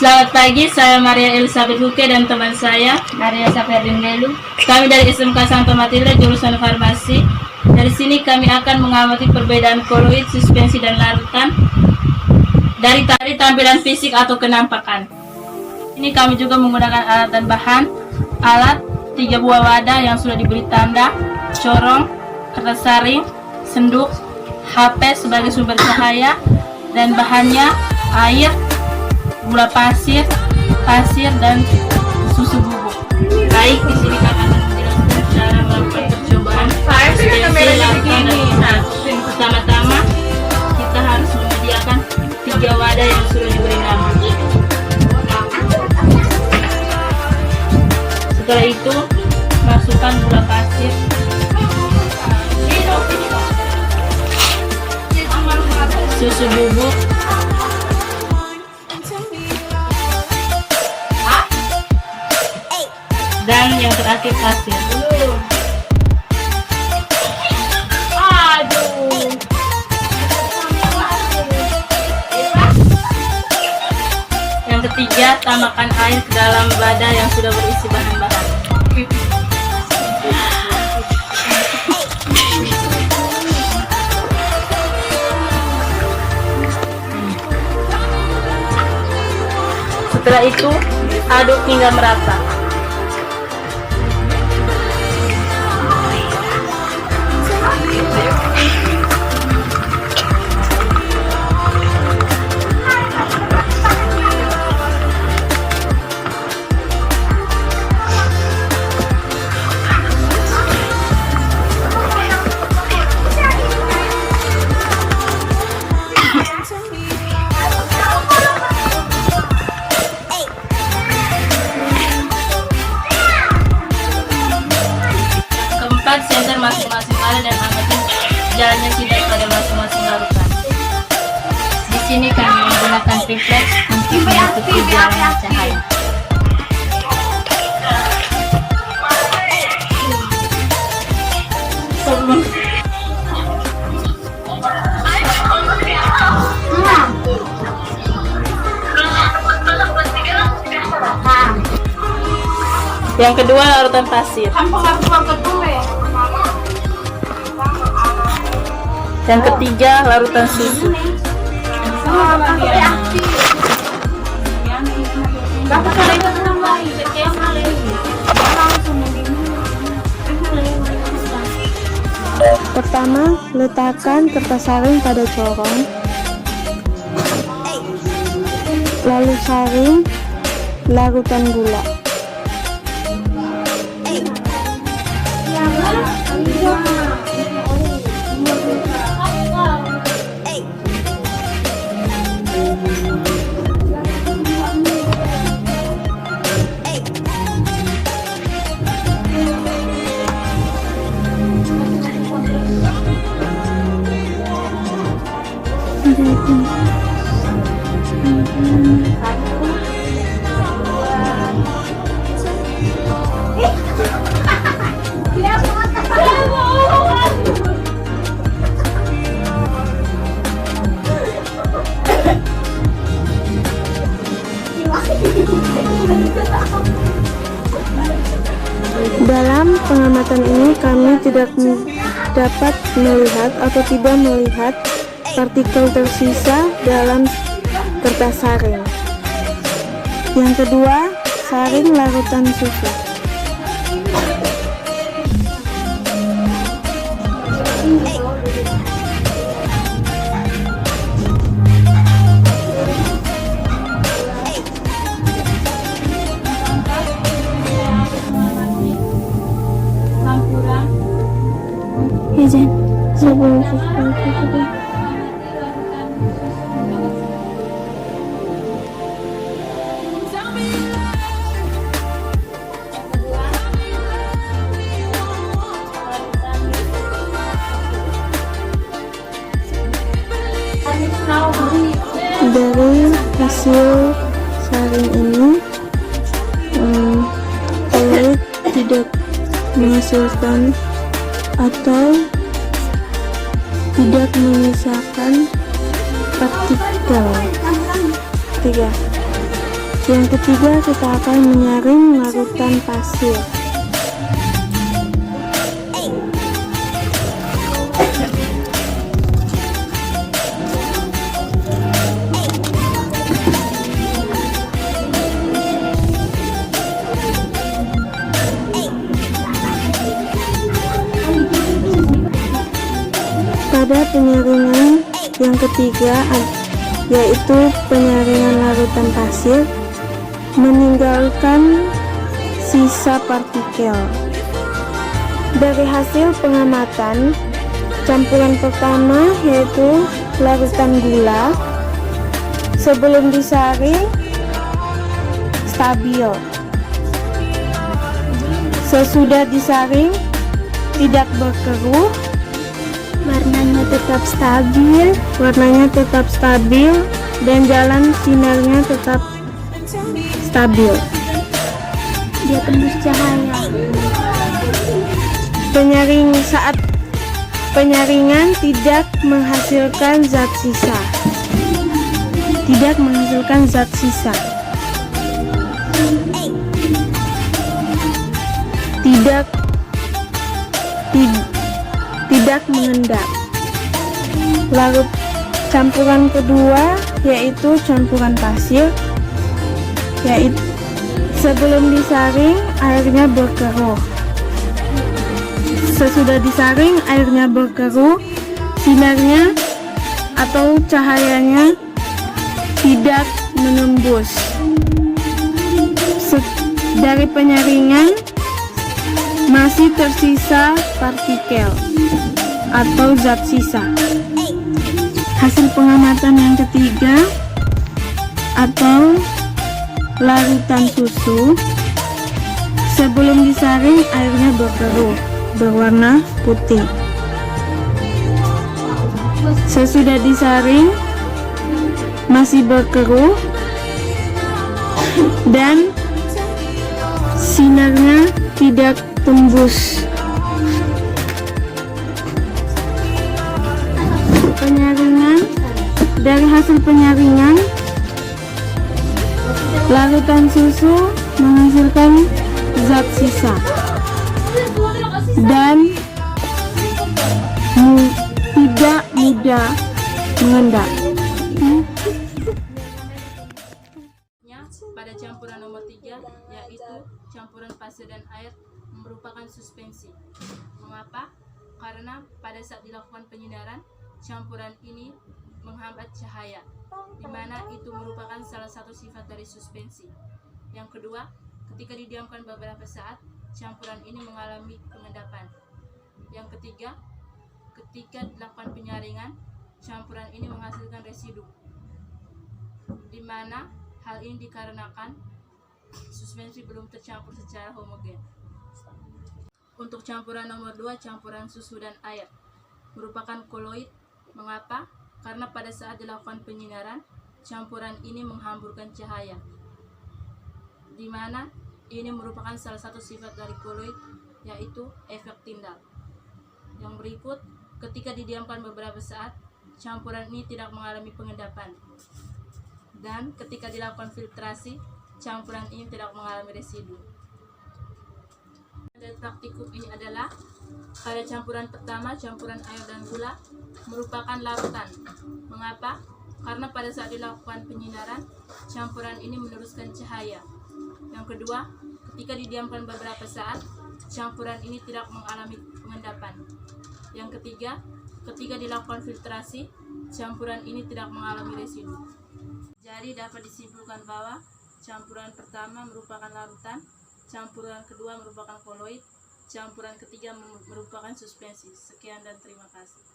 Selamat pagi, saya Maria Elizabeth Huke dan teman saya Maria Saferdin Melu. Kami dari SMK Santo Matilda jurusan farmasi. Dari sini kami akan mengamati perbedaan koloid, suspensi, dan larutan dari tampilan fisik atau kenampakan. Ini kami juga menggunakan alat dan bahan. Alat 3 buah wadah yang sudah diberi tanda, corong, kertas saring, senduk, HP sebagai sumber cahaya, dan bahannya air, gula pasir, dan susu bubuk. Baik, di sini kami akan menjelaskan cara melakukan percobaan suspensi, larutan, dan suspensi. Pertama-tama kita harus menyediakan 3 wadah yang sudah diberi nama. Setelah itu masukkan gula pasir, susu bubuk, dan yang terakhir pasir. Yang ketiga, tambahkan air ke dalam wadah yang sudah berisi bahan-bahan. Setelah itu, aduk hingga merata. Senter masing-masing wadah dan amati jalannya sidat pada masing-masing larutan. Di sini kami menggunakan reflex untuk menutupi jalannya cahaya. Yang kedua, larutan pasir. Yang ketiga, larutan susu. Pertama, letakkan kertas saring pada corong, lalu saring larutan gula. Dalam pengamatan ini kami tidak dapat melihat atau tidak melihat partikel tersisa dalam kertas saring. Yang kedua, saring larutan susu. Izin, sebelum suspensi. Dari hasil saring ini, koloid tidak menghasilkan atau tidak menyisakan partikel. 3. Yang ketiga, kita akan menyaring larutan pasir. Pada penyaringan yang ketiga, yaitu penyaringan larutan pasir, meninggalkan sisa partikel. Dari hasil pengamatan, campuran pertama yaitu larutan gula sebelum disaring stabil. Sesudah disaring tidak berkeruh, warnanya tetap stabil dan jalan sinarnya tetap stabil. Dia tembus cahaya. Saat penyaringan tidak menghasilkan zat sisa. Tidak mengendap. Lalu campuran kedua yaitu campuran pasir, yaitu sebelum disaring airnya berkeruh. Sesudah disaring airnya berkeruh, sinarnya atau cahayanya tidak menembus. Dari penyaringan masih tersisa partikel atau zat sisa. Hasil pengamatan yang ketiga atau larutan susu, sebelum disaring airnya berkeruh, berwarna putih. Sesudah disaring masih berkeruh dan sinarnya tidak tembus. Dari hasil penyaringan, larutan susu menghasilkan zat sisa dan tidak mudah mengendap. Pada campuran nomor 3, yaitu campuran pasir dan air merupakan suspensi. Mengapa? Karena pada saat dilakukan penyinaran, campuran ini menghambat cahaya, di mana itu merupakan salah satu sifat dari suspensi. Yang kedua, ketika didiamkan beberapa saat, campuran ini mengalami pengendapan. Yang ketiga, ketika dilakukan penyaringan, campuran ini menghasilkan residu, di mana hal ini dikarenakan suspensi belum tercampur secara homogen. Untuk campuran nomor 2, campuran susu dan air merupakan koloid. Mengapa? Karena pada saat dilakukan penyinaran, campuran ini menghamburkan cahaya, di mana ini merupakan salah satu sifat dari koloid, yaitu efek Tyndall. Yang berikut, ketika didiamkan beberapa saat, campuran ini tidak mengalami pengendapan, dan ketika dilakukan filtrasi, campuran ini tidak mengalami residu. Dan praktikum ini adalah pada campuran pertama, campuran air dan gula merupakan larutan. Mengapa? Karena pada saat dilakukan penyinaran, campuran ini meneruskan cahaya. Yang kedua, ketika didiamkan beberapa saat, campuran ini tidak mengalami pengendapan. Yang ketiga, ketika dilakukan filtrasi, campuran ini tidak mengalami residu. Jadi dapat disimpulkan bahwa campuran pertama merupakan larutan, campuran kedua merupakan koloid, campuran ketiga merupakan suspensi. Sekian dan terima kasih.